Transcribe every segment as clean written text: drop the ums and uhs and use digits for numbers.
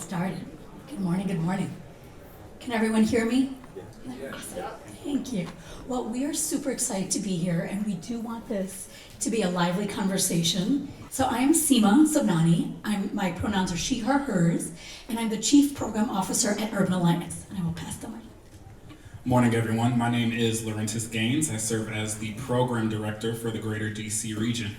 started. Good morning, good morning. Can everyone hear me? Yes. Awesome. Thank you. Well, we are super excited to be here, and we do want this to be a lively conversation. So I am Seema Sobnani. My pronouns are she, her, hers, and I'm the Chief Program Officer at Urban Alliance, and I will pass the mic. Morning, everyone. My name is Laurentis Gaines. I serve as the Program Director for the Greater DC region.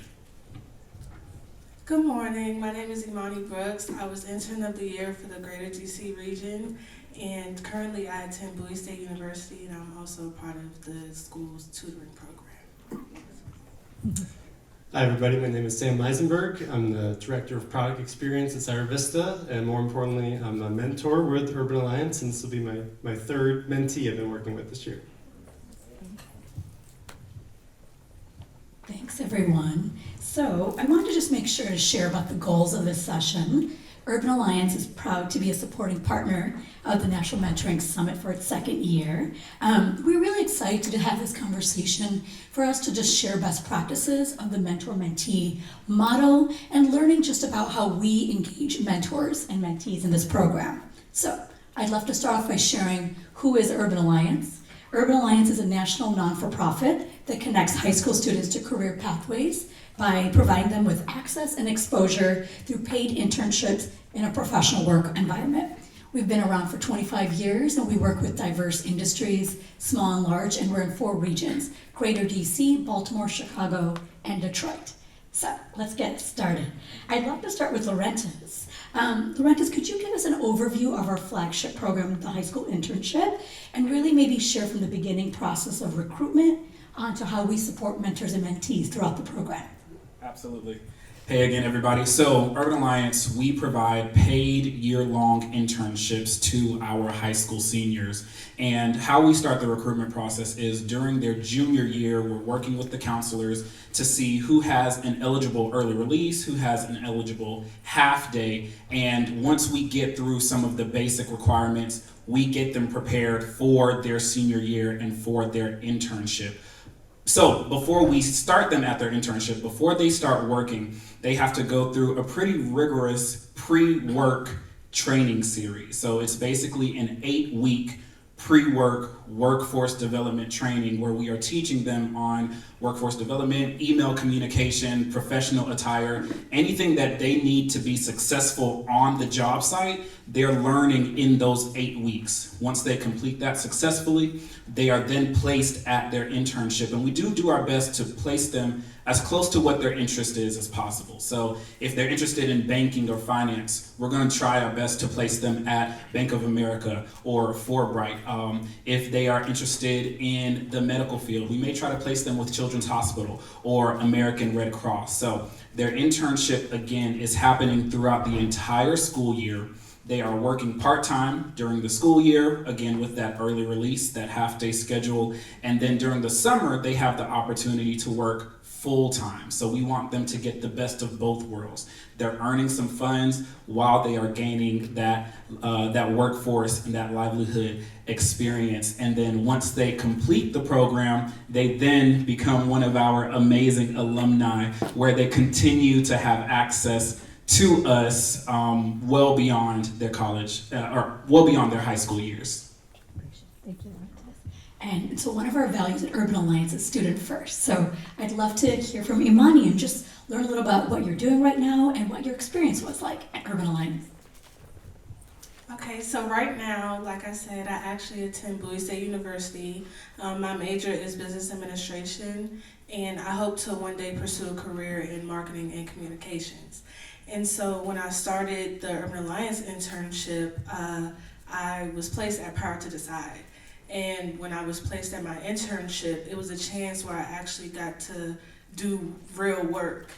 Good morning. My name is Imani Brooks. I was Intern of the Year for the Greater DC region, and currently I attend Bowie State University, and I'm also a part of the school's tutoring program. Hi everybody, my name is Sam Meisenberg. I'm the Director of Product Experience at Sierra Vista, and more importantly, I'm a mentor with Urban Alliance, and this will be my third mentee I've been working with this year. Thanks, everyone. So I wanted to just make sure to share about the goals of this session. Urban Alliance is proud to be a supporting partner of the National Mentoring Summit for its second year. We're really excited to have this conversation for us to just share best practices of the mentor-mentee model and learning just about how we engage mentors and mentees in this program. So I'd love to start off by sharing who is Urban Alliance. Urban Alliance is a national non-for-profit that connects high school students to career pathways by providing them with access and exposure through paid internships in a professional work environment. We've been around for 25 years and we work with diverse industries, small and large, and we're in 4 regions: Greater DC, Baltimore, Chicago, and Detroit. So let's get started. I'd love to start with Laurentis. Laurentis, could you give us an overview of our flagship program, the high school internship, and really maybe share from the beginning process of recruitment onto how we support mentors and mentees throughout the program? Absolutely. Hey again, everybody. So Urban Alliance, we provide paid year-long internships to our high school seniors. And how we start the recruitment process is during their junior year, we're working with the counselors to see who has an eligible early release, who has an eligible half day. And once we get through some of the basic requirements, we get them prepared for their senior year and for their internship. So before we start them at their internship, before they start working, they have to go through a pretty rigorous pre-work training series. So it's basically an 8-week pre-work workforce development training where we are teaching them on workforce development, email communication, professional attire, anything that they need to be successful on the job site, they're learning in those 8 weeks. Once they complete that successfully, they are then placed at their internship. And we do our best to place them as close to what their interest is as possible. So if they're interested in banking or finance, we're going to try our best to place them at Bank of America or Forbright. If they are interested in the medical field, we may try to place them with Children's Hospital or American Red Cross. So their internship, again, is happening throughout the entire school year. They are working part-time during the school year, again with that early release, that half-day schedule. And then during the summer, they have the opportunity to work full-time. So we want them to get the best of both worlds. They're earning some funds while they are gaining that workforce and that livelihood experience. And then once they complete the program, they then become one of our amazing alumni where they continue to have access to us well beyond their college or well beyond their high school years. Thank you, Laurentis. And so one of our values at Urban Alliance is student first. So I'd love to hear from Imani and just learn a little about what you're doing right now and what your experience was like at Urban Alliance. Okay, so right now, like I said, I actually attend Bowie State University. My major is business administration, and I hope to one day pursue a career in marketing and communications. And so when I started the Urban Alliance internship, I was placed at Power to Decide. And when I was placed at my internship, it was a chance where I actually got to do real work.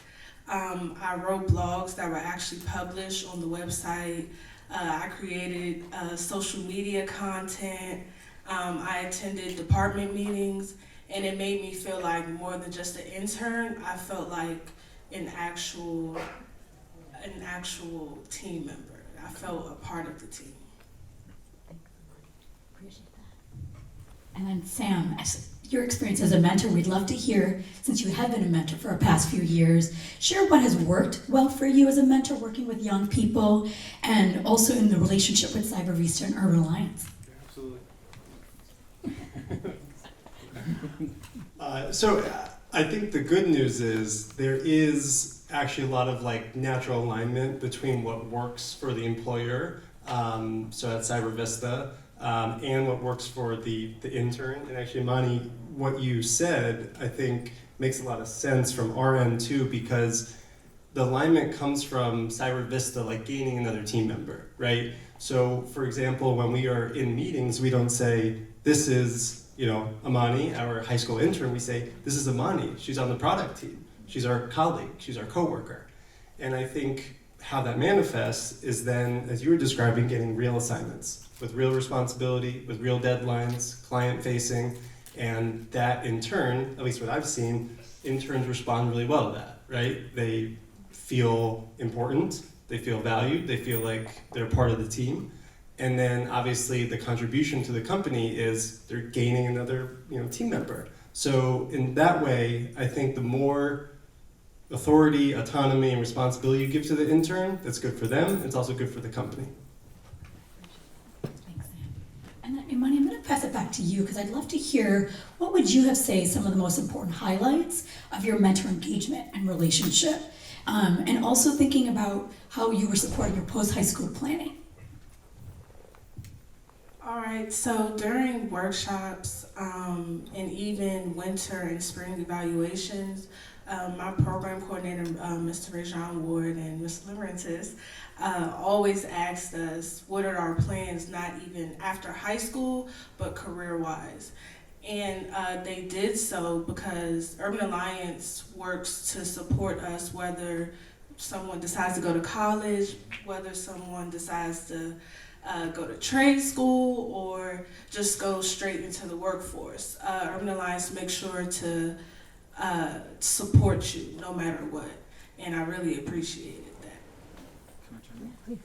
I wrote blogs that were actually published on the website. I created social media content. I attended department meetings, and it made me feel like more than just an intern. I felt like an actual team member. I felt a part of the team. Appreciate that. And then Sam, your experience as a mentor. We'd love to hear, since you have been a mentor for the past few years, share what has worked well for you as a mentor working with young people and also in the relationship with Cyber Vista and Urban Alliance. Absolutely. So I think the good news is there is actually a lot of like natural alignment between what works for the employer, so at Cyber Vista, and what works for the intern. And actually, Imani, what you said, I think makes a lot of sense from our end too, because the alignment comes from Cyber Vista, like gaining another team member, right? So for example, when we are in meetings, we don't say, this is, Imani, our high school intern. We say, this is Imani, she's on the product team. She's our colleague, she's our coworker. And I think how that manifests is then, as you were describing, getting real assignments with real responsibility, with real deadlines, client facing, and that in turn, at least what I've seen, interns respond really well to that, right? They feel important, they feel valued, they feel like they're part of the team. And then obviously the contribution to the company is they're gaining another team member. So in that way, I think the more authority, autonomy, and responsibility you give to the intern, that's good for them, it's also good for the company. Thanks, Sam. And then, Imani, I'm going to pass it back to you because I'd love to hear what would you have say some of the most important highlights of your mentor engagement and relationship, and also thinking about how you were supporting your post-high school planning. All right, so during workshops and even winter and spring evaluations, my program coordinator, Mr. Rajon Ward and Ms. Limerentis, always asked us what are our plans, not even after high school, but career-wise. And they did so because Urban Alliance works to support us whether someone decides to go to college, whether someone decides to go to trade school or just go straight into the workforce. Urban Alliance makes sure to support you no matter what, and I really appreciated that.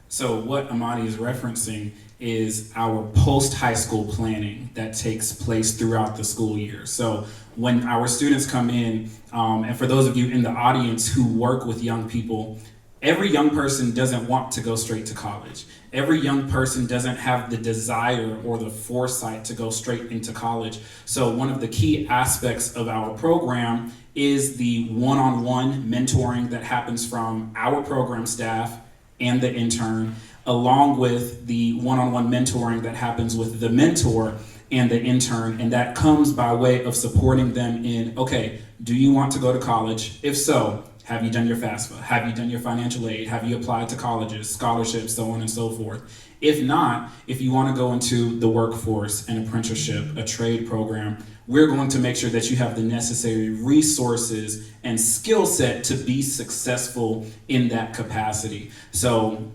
So what Imani is referencing is our post-high school planning that takes place throughout the school year. So when our students come in, and for those of you in the audience who work with young people, every young person doesn't want to go straight to college. Every young person doesn't have the desire or the foresight to go straight into college. So one of the key aspects of our program is the one-on-one mentoring that happens from our program staff and the intern, along with the one-on-one mentoring that happens with the mentor and the intern. And that comes by way of supporting them in, okay, do you want to go to college? If so, have you done your FAFSA? Have you done your financial aid? Have you applied to colleges, scholarships, so on and so forth? If not, if you want to go into the workforce, an apprenticeship, a trade program, we're going to make sure that you have the necessary resources and skill set to be successful in that capacity. So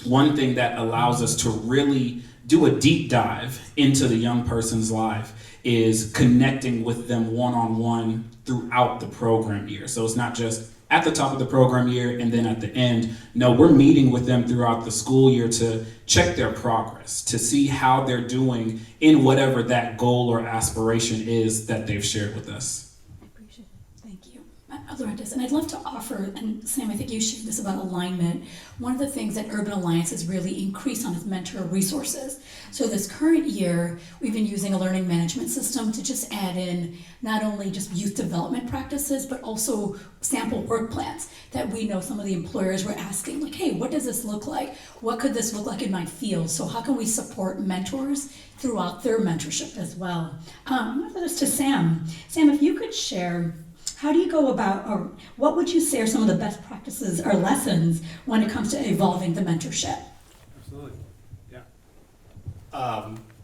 one thing that allows us to really do a deep dive into the young person's life is connecting with them one-on-one throughout the program year. So it's not just at the top of the program year and then at the end. No, we're meeting with them throughout the school year to check their progress, to see how they're doing in whatever that goal or aspiration is that they've shared with us. I appreciate it. Thank you. Lorentis, and I'd love to offer, and Sam, I think you shared this about alignment. One of the things that Urban Alliance has really increased on is mentor resources. So this current year, we've been using a learning management system to just add in not only just youth development practices, but also sample work plans that we know some of the employers were asking, like, hey, what does this look like? What could this look like in my field? So how can we support mentors throughout their mentorship as well? I'm going to throw this to Sam. Sam, if you could share, how do you go about, or what would you say are some of the best practices or lessons when it comes to evolving the mentorship? Absolutely, yeah.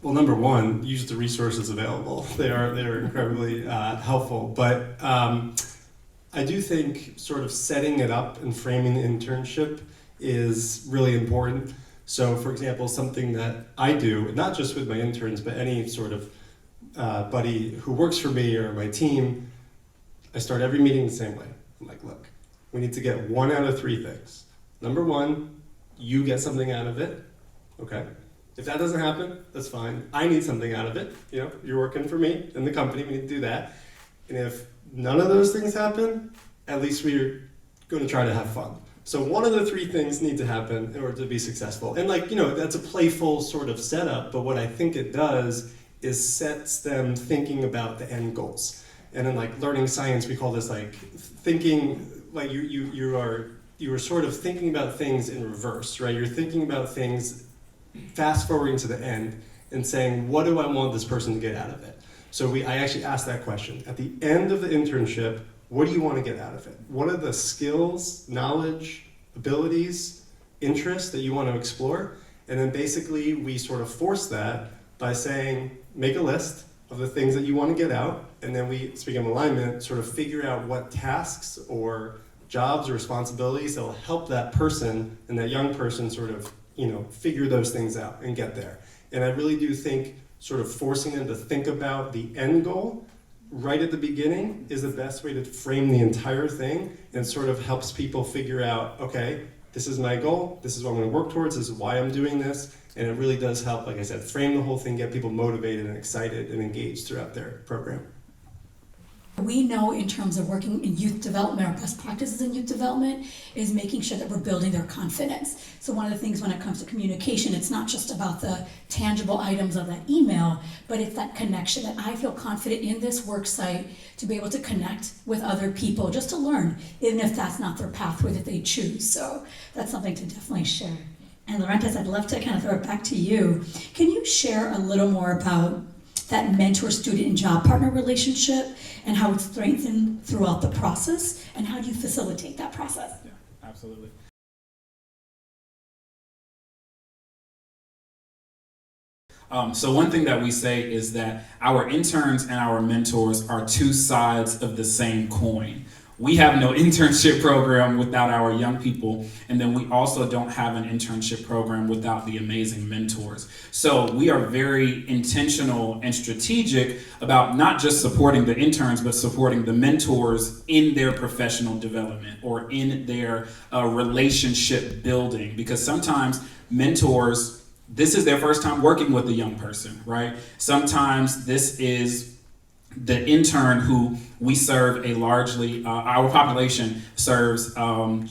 Well, number one, use the resources available. They're incredibly helpful. But I do think sort of setting it up and framing the internship is really important. So, for example, something that I do, not just with my interns, but any sort of buddy who works for me or my team, I start every meeting the same way. I'm like, look, we need to get 1 out of 3 things. Number one, you get something out of it, okay? If that doesn't happen, that's fine. I need something out of it. You're working for me and the company, we need to do that. And if none of those things happen, at least we're going to try to have fun. So one of the three things need to happen in order to be successful. And that's a playful sort of setup, but what I think it does is sets them thinking about the end goals. And in learning science, we call this thinking, you are sort of thinking about things in reverse, right? You're thinking about things fast forwarding to the end and saying, what do I want this person to get out of it? So I actually asked that question. At the end of the internship, what do you want to get out of it? What are the skills, knowledge, abilities, interests that you want to explore? And then basically we sort of force that by saying, make a list of the things that you want to get out, and then we, speaking of alignment, sort of figure out what tasks or jobs or responsibilities that will help that person and that young person sort of, figure those things out and get there. And I really do think sort of forcing them to think about the end goal right at the beginning is the best way to frame the entire thing, and sort of helps people figure out, okay, this is my goal, this is what I'm going to work towards, this is why I'm doing this, and it really does help, like I said, frame the whole thing, get people motivated and excited and engaged throughout their program. We know in terms of working in youth development, our best practices in youth development is making sure that we're building their confidence. So one of the things when it comes to communication, it's not just about the tangible items of that email, but it's that connection that I feel confident in this work site to be able to connect with other people, just to learn, even if that's not their pathway that they choose. So that's something to definitely share. And Laurentiis, I'd love to kind of throw it back to you. Can you share a little more about that mentor-student and job partner relationship and how it's strengthened throughout the process, and how do you facilitate that process? Yeah, absolutely. So one thing that we say is that our interns and our mentors are two sides of the same coin. We have no internship program without our young people, and then we also don't have an internship program without the amazing mentors. So we are very intentional and strategic about not just supporting the interns, but supporting the mentors in their professional development or in their relationship building, because sometimes mentors, this is their first time working with a young person, right? Sometimes this is the intern who we serve our population serves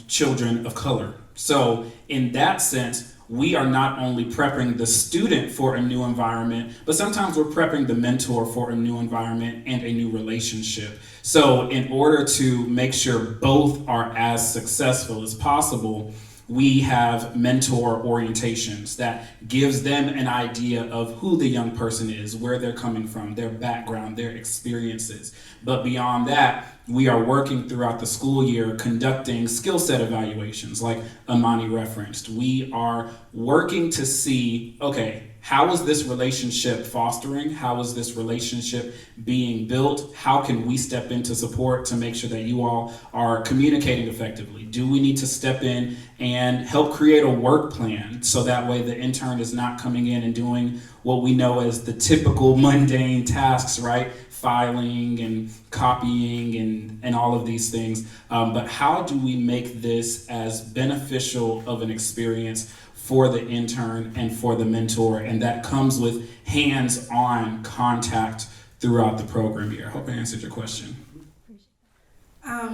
children of color. So in that sense, we are not only prepping the student for a new environment, but sometimes we're prepping the mentor for a new environment and a new relationship. So in order to make sure both are as successful as possible, we have mentor orientations that gives them an idea of who the young person is, where they're coming from, their background, their experiences. But beyond that, we are working throughout the school year conducting skill set evaluations like Amani referenced. We are working to see, okay, how is this relationship fostering? How is this relationship being built? How can we step in to support to make sure that you all are communicating effectively? Do we need to step in and help create a work plan so that way the intern is not coming in and doing what we know as the typical mundane tasks, right? Filing and copying and all of these things. But how do we make this as beneficial of an experience for the intern and for the mentor? And that comes with hands-on contact throughout the program year. I hope I answered your question.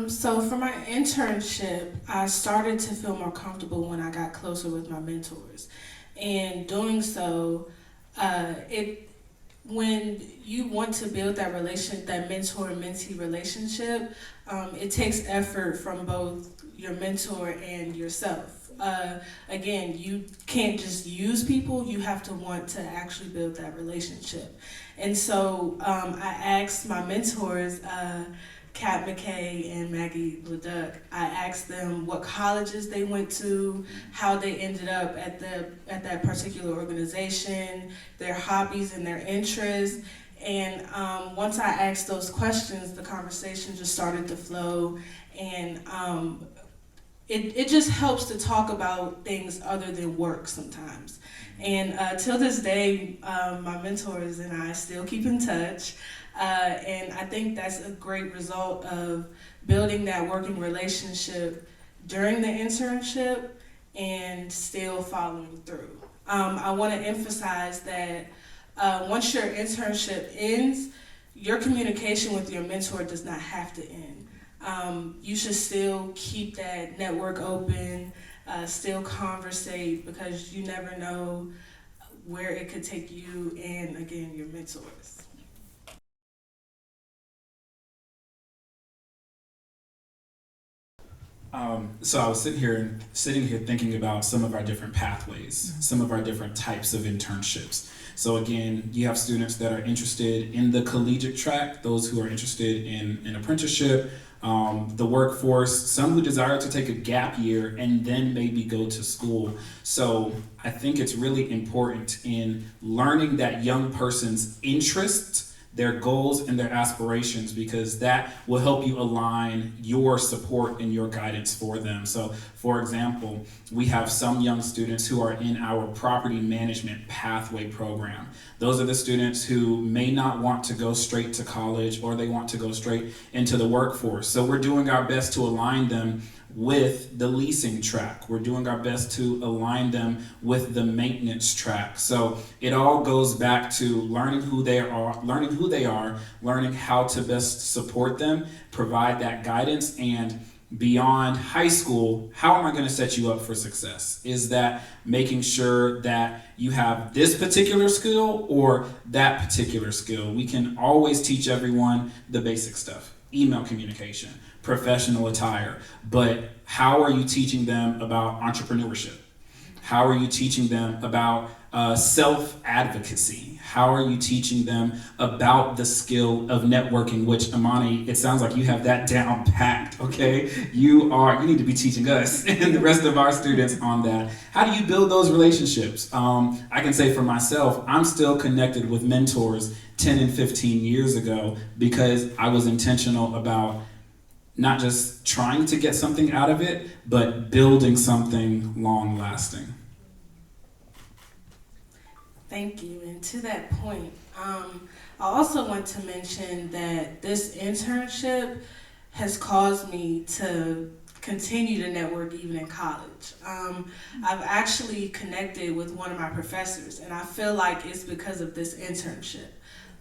So for my internship, I started to feel more comfortable when I got closer with my mentors. And doing so, when you want to build that mentor and mentee relationship, it takes effort from both your mentor and yourself. Again, you can't just use people, you have to want to actually build that relationship. And so I asked my mentors, Kat McKay and Maggie Leduc, I asked them what colleges they went to, how they ended up at that particular organization, their hobbies and their interests. And once I asked those questions, the conversation just started to flow, and it just helps to talk about things other than work sometimes. And till this day, my mentors and I still keep in touch. And I think that's a great result of building that working relationship during the internship and still following through. I want to emphasize that once your internship ends, your communication with your mentor does not have to end. You should still keep that network open, still conversate, because you never know where it could take you and, again, your mentors. So I was sitting here thinking about some of our different pathways, some of our different types of internships. So again, you have students that are interested in the collegiate track, those who are interested in an apprenticeship, the workforce, some who desire to take a gap year and then maybe go to school. So I think it's really important in learning that young person's interests, their goals and their aspirations, because that will help you align your support and your guidance for them. So for example, we have some young students who are in our property management pathway program. Those are the students who may not want to go straight to college, or they want to go straight into the workforce. So we're doing our best to align them with the leasing track. We're doing our best to align them with the maintenance track. So it all goes back to learning who they are, learning how to best support them, provide that guidance, and beyond high school, how am I going to set you up for success? Is that making sure that you have this particular skill or that particular skill? We can always teach everyone the basic stuff: email communication, professional attire, but how are you teaching them about entrepreneurship? How are you teaching them about self-advocacy? How are you teaching them about the skill of networking, which, Amani, it sounds like you have that down packed, okay? You need to be teaching us and the rest of our students on that. How do you build those relationships? I can say for myself, I'm still connected with mentors 10 and 15 years ago because I was intentional about not just trying to get something out of it, but building something long-lasting. Thank you. And to that point, I also want to mention that this internship has caused me to continue to network even in college. I've actually connected with one of my professors, and I feel like it's because of this internship.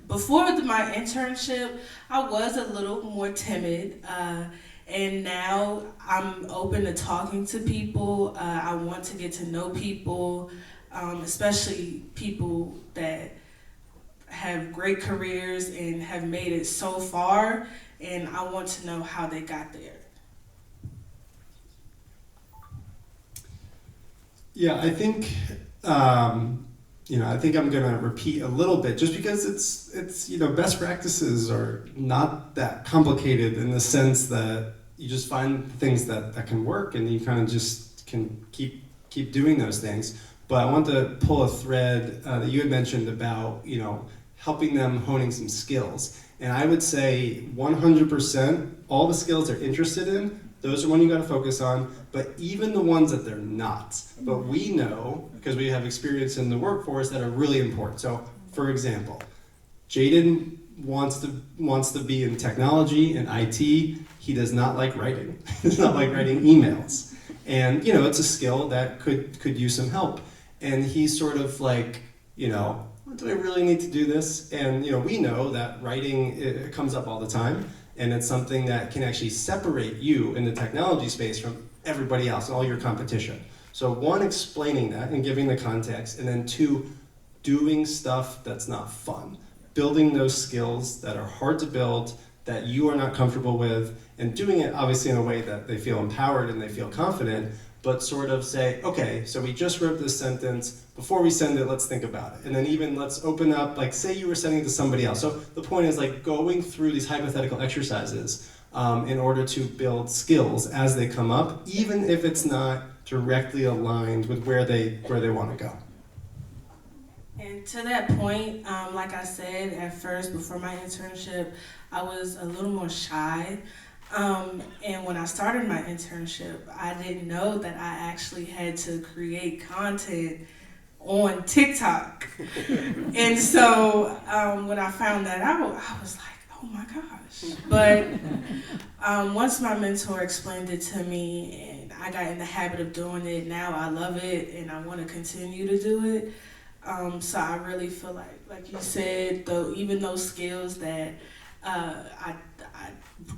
Before my internship, I was a little more timid, and now I'm open to talking to people. I want to get to know people, especially people that have great careers and have made it so far, and I want to know how they got there. Yeah, I think I think I'm gonna repeat a little bit, just because it's best practices are not that complicated, in the sense that you just find things that can work, and you kind of just can keep doing those things. But I want to pull a thread that you had mentioned about helping them honing some skills, and I would say 100% all the skills they're interested in, those are one you got to focus on, but even the ones that they're not. But we know, because we have experience in the workforce, that are really important. So, for example, Jaden wants to be in technology and IT. He does not like writing. He does not like writing emails. And, it's a skill that could use some help. And he's sort of like, do I really need to do this? And, we know that writing, it comes up all the time. And it's something that can actually separate you in the technology space from everybody else, all your competition. So one, explaining that and giving the context, and then two, doing stuff that's not fun. Building those skills that are hard to build, that you are not comfortable with, and doing it obviously in a way that they feel empowered and they feel confident, but sort of say, okay, so we just wrote this sentence, before we send it, let's think about it. And then even let's open up, like say you were sending it to somebody else. So the point is like going through these hypothetical exercises in order to build skills as they come up, even if it's not directly aligned with where they want to go. And to that point, like I said, at first, before my internship, I was a little more shy. And when I started my internship, I didn't know that I actually had to create content on TikTok. And so when I found that out, I was like, oh my gosh. But once my mentor explained it to me, and I got in the habit of doing it. Now I love it and I want to continue to do it. So I really feel like you said, though, even those skills that I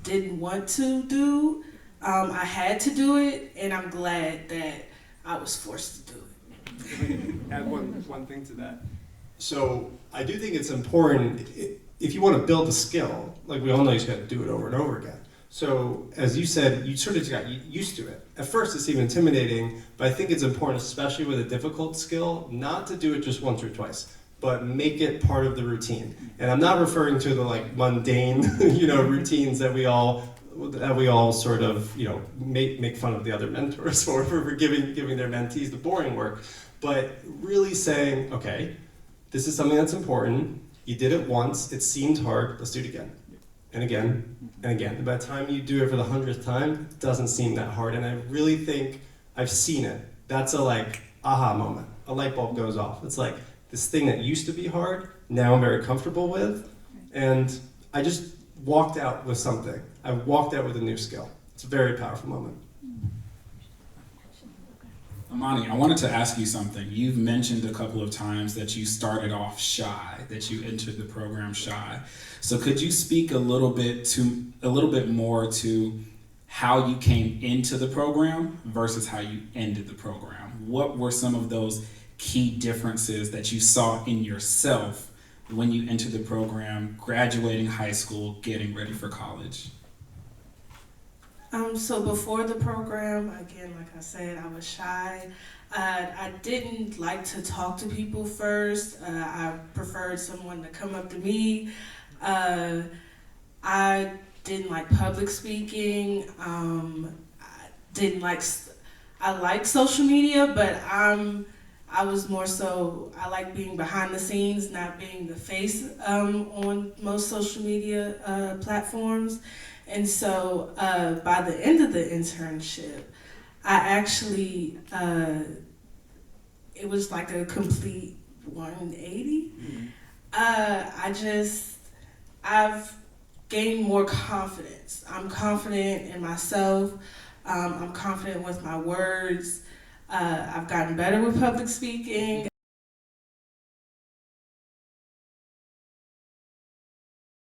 didn't want to do, I had to do it, and I'm glad that I was forced to do it. Let me add one thing to that. So I do think it's important, if you want to build a skill, like we all know you just got to do it over and over again. So as you said, you sort of got used to it. At first it's even intimidating, but I think it's important, especially with a difficult skill, not to do it just once or twice, but make it part of the routine. And I'm not referring to the like mundane, routines that we all sort of, make fun of the other mentors for giving their mentees the boring work, but really saying, okay, this is something that's important. You did it once, it seemed hard, let's do it again. And again, and again. And by the time you do it for the 100th time, it doesn't seem that hard. And I really think I've seen it. That's a like aha moment. A light bulb goes off. It's like this thing that used to be hard, now I'm very comfortable with. And I just walked out with something. I walked out with a new skill. It's a very powerful moment. Amani, I wanted to ask you something. You've mentioned a couple of times that you started off shy, that you entered the program shy. So could you speak a little bit more to how you came into the program versus how you ended the program? What were some of those key differences that you saw in yourself when you entered the program, graduating high school, getting ready for college? So before the program, again, like I said, I was shy. I didn't like to talk to people first. I preferred someone to come up to me. I didn't like public speaking. I like social media, but I was more so, I like being behind the scenes, not being the face on most social media platforms. And so by the end of the internship, I actually, it was like a complete 180. I've gained more confidence. I'm confident in myself. I'm confident with my words. I've gotten better with public speaking.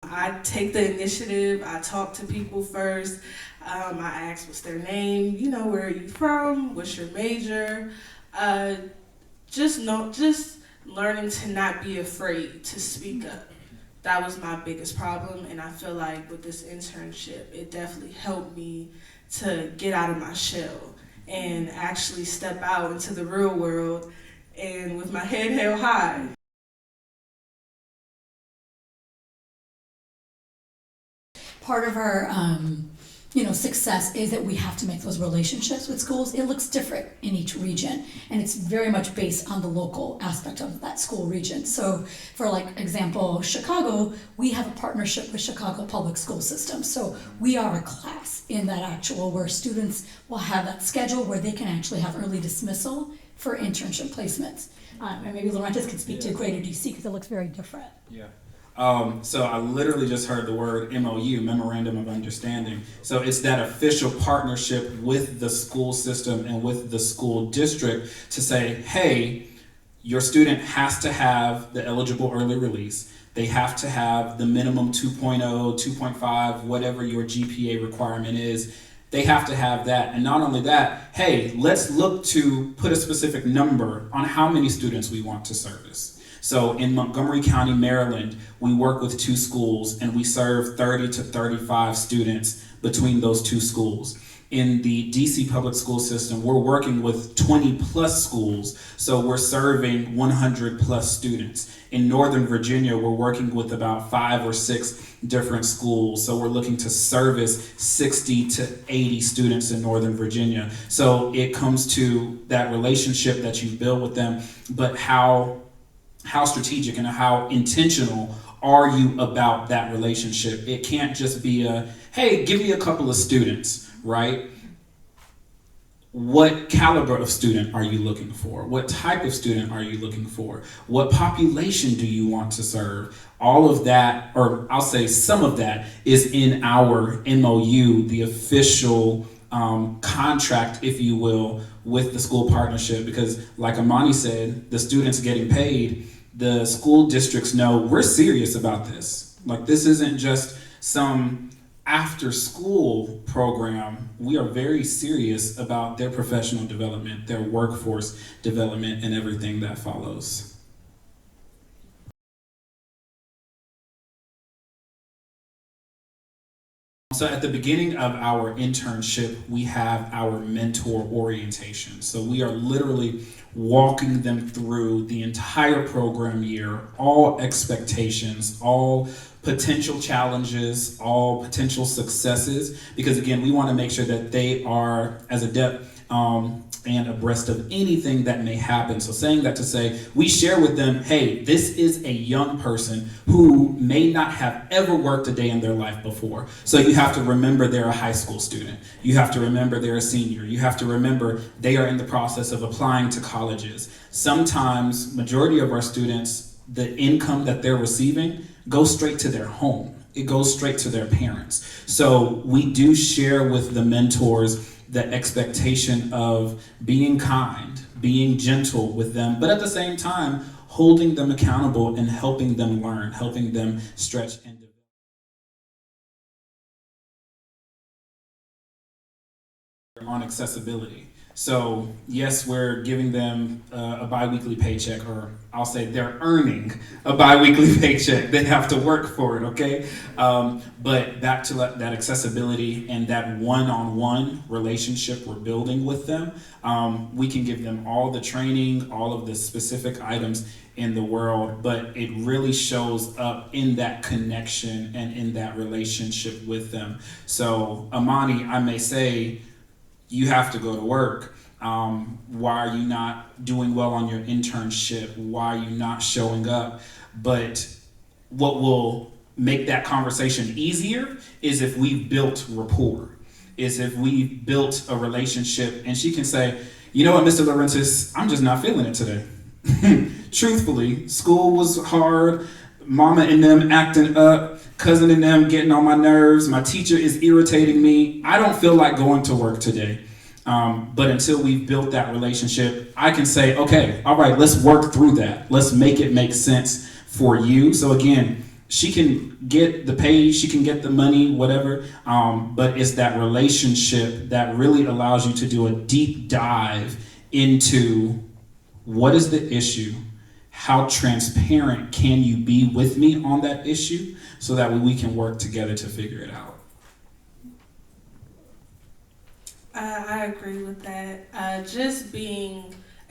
I take the initiative. I talk to people first. I ask what's their name, where are you from, what's your major. Just learning to not be afraid to speak up. That was my biggest problem, and I feel like with this internship, it definitely helped me to get out of my shell and actually step out into the real world and with my head held high. Part of our success is that we have to make those relationships with schools. It looks different in each region, and it's very much based on the local aspect of that school region. So for example, Chicago, we have a partnership with Chicago Public School System. So we are a class in that actual where students will have that schedule where they can actually have early dismissal for internship placements. And maybe Laurentius can speak to Greater DC because it looks very different. Yeah. So I literally just heard the word MOU, Memorandum of Understanding. So it's that official partnership with the school system and with the school district to say, hey, your student has to have the eligible early release. They have to have the minimum 2.0, 2.5, whatever your GPA requirement is. They have to have that. And not only that, hey, let's look to put a specific number on how many students we want to service. So in Montgomery County, Maryland, we work with 2 schools and we serve 30 to 35 students between those 2 schools. In the DC public school system, we're working with 20 plus schools, so we're serving 100 plus students. In Northern Virginia, we're working with about 5 or 6 different schools, so we're looking to service 60 to 80 students in Northern Virginia. So it comes to that relationship that you've built with them, but how strategic and how intentional are you about that relationship? It can't just be hey, give me a couple of students, right? What caliber of student are you looking for? What type of student are you looking for? What population do you want to serve? All of that, or I'll say some of that, is in our MOU, the official contract, if you will, with the school partnership, because like Amani said, the students getting paid, the school districts know we're serious about this. Like, this isn't just some after school program. We are very serious about their professional development, their workforce development, and everything that follows. So at the beginning of our internship, we have our mentor orientation. So we are literally walking them through the entire program year, all expectations, all potential challenges, all potential successes, because again, we want to make sure that they are as adept and abreast of anything that may happen. So saying that to say, we share with them, hey, this is a young person who may not have ever worked a day in their life before. So you have to remember they're a high school student. You have to remember they're a senior. You have to remember they are in the process of applying to colleges. Sometimes, majority of our students, the income that they're receiving goes straight to their home. It goes straight to their parents. So we do share with the mentors the expectation of being kind, being gentle with them, but at the same time, holding them accountable and helping them learn, helping them stretch and develop. On accessibility. So yes, we're giving them a biweekly paycheck, or I'll say they're earning a biweekly paycheck. They have to work for it, okay? But back to that accessibility and that one-on-one relationship we're building with them, we can give them all the training, all of the specific items in the world, but it really shows up in that connection and in that relationship with them. So Amani, I may say, you have to go to work. Why are you not doing well on your internship? Why are you not showing up? But what will make that conversation easier is if we've built rapport, is if we've built a relationship, and she can say, you know what, Mr. Laurentis, I'm just not feeling it today. Truthfully, school was hard, mama and them acting up, cousin and them getting on my nerves, my teacher is irritating me, I don't feel like going to work today. But until we've built that relationship, I can say, okay, all right, let's work through that. Let's make it make sense for you. So again, she can get the pay, she can get the money, whatever, but it's that relationship that really allows you to do a deep dive into what is the issue, how transparent can you be with me on that issue, so that we can work together to figure it out. I agree with that.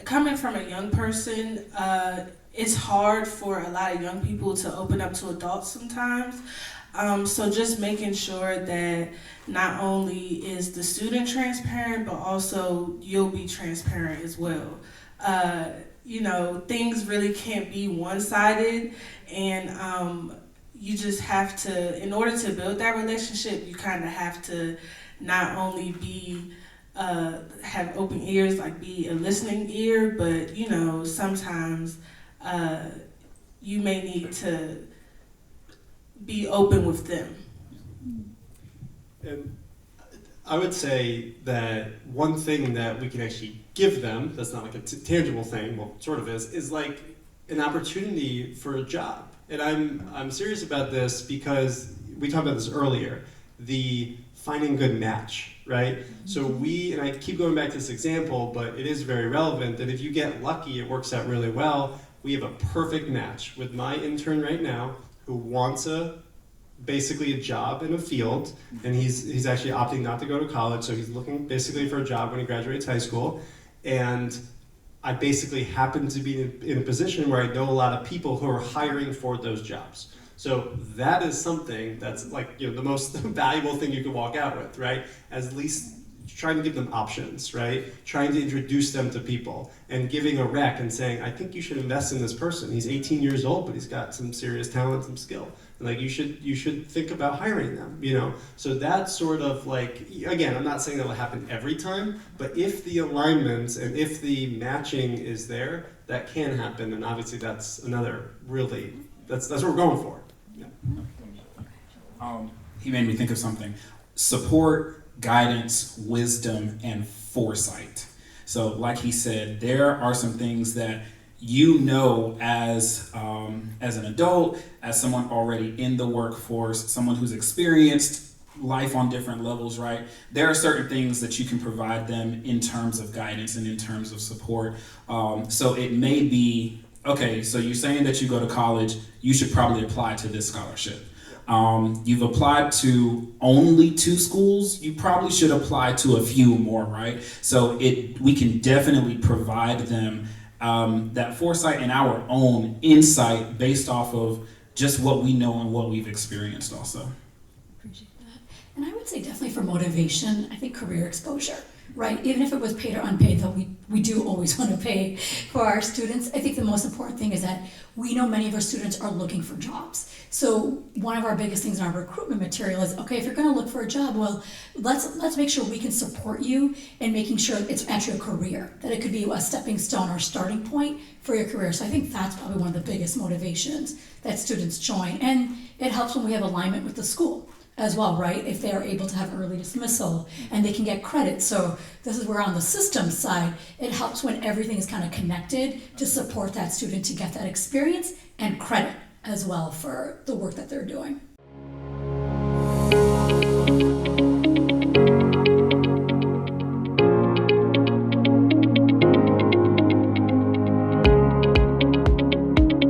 Coming from a young person, it's hard for a lot of young people to open up to adults sometimes. So just making sure that not only is the student transparent, but also you'll be transparent as well. Things really can't be one-sided, and you just have to, in order to build that relationship, you kind of have to not only be have open ears, like be a listening ear, but sometimes you may need to be open with them. And I would say that one thing that we can actually give them, that's not like a tangible thing, well, sort of is like an opportunity for a job. And I'm serious about this because we talked about this earlier, the finding good match, right? So and I keep going back to this example, but it is very relevant, that if you get lucky, it works out really well. We have a perfect match with my intern right now who wants basically a job in a field, and he's actually opting not to go to college, so he's looking basically for a job when he graduates high school. And I basically happen to be in a position where I know a lot of people who are hiring for those jobs. So that is something that's like, the most valuable thing you can walk out with, right? At least trying to give them options, right? Trying to introduce them to people and giving a rec and saying, I think you should invest in this person. He's 18 years old, but he's got some serious talent, some skill. And like, you should think about hiring them, So that's sort of like, again, I'm not saying that'll happen every time, but if the alignment and if the matching is there, that can happen. And obviously that's another really, that's what we're going for. Yeah. He made me think of something. Support guidance, wisdom, and foresight. So like he said, there are some things that you know as an adult, as someone already in the workforce, someone who's experienced life on different levels, right? There are certain things that you can provide them in terms of guidance and in terms of support. So it may be, okay, so you're saying that you go to college, you should probably apply to this scholarship. You've applied to only 2 schools, you probably should apply to a few more, right? So we can definitely provide them that foresight and our own insight based off of just what we know and what we've experienced also. Appreciate that. And I would say definitely for motivation, I think career exposure, right? Even if it was paid or unpaid, though we do always want to pay for our students. I think the most important thing is that we know many of our students are looking for jobs. So one of our biggest things in our recruitment material is, okay, if you're going to look for a job, well, let's make sure we can support you in making sure it's actually a career, that it could be a stepping stone or starting point for your career. So I think that's probably one of the biggest motivations that students join. And it helps when we have alignment with the school as well, right? If they are able to have early dismissal and they can get credit. So this is where on the system side, it helps when everything is kind of connected to support that student to get that experience and credit as well for the work that they're doing.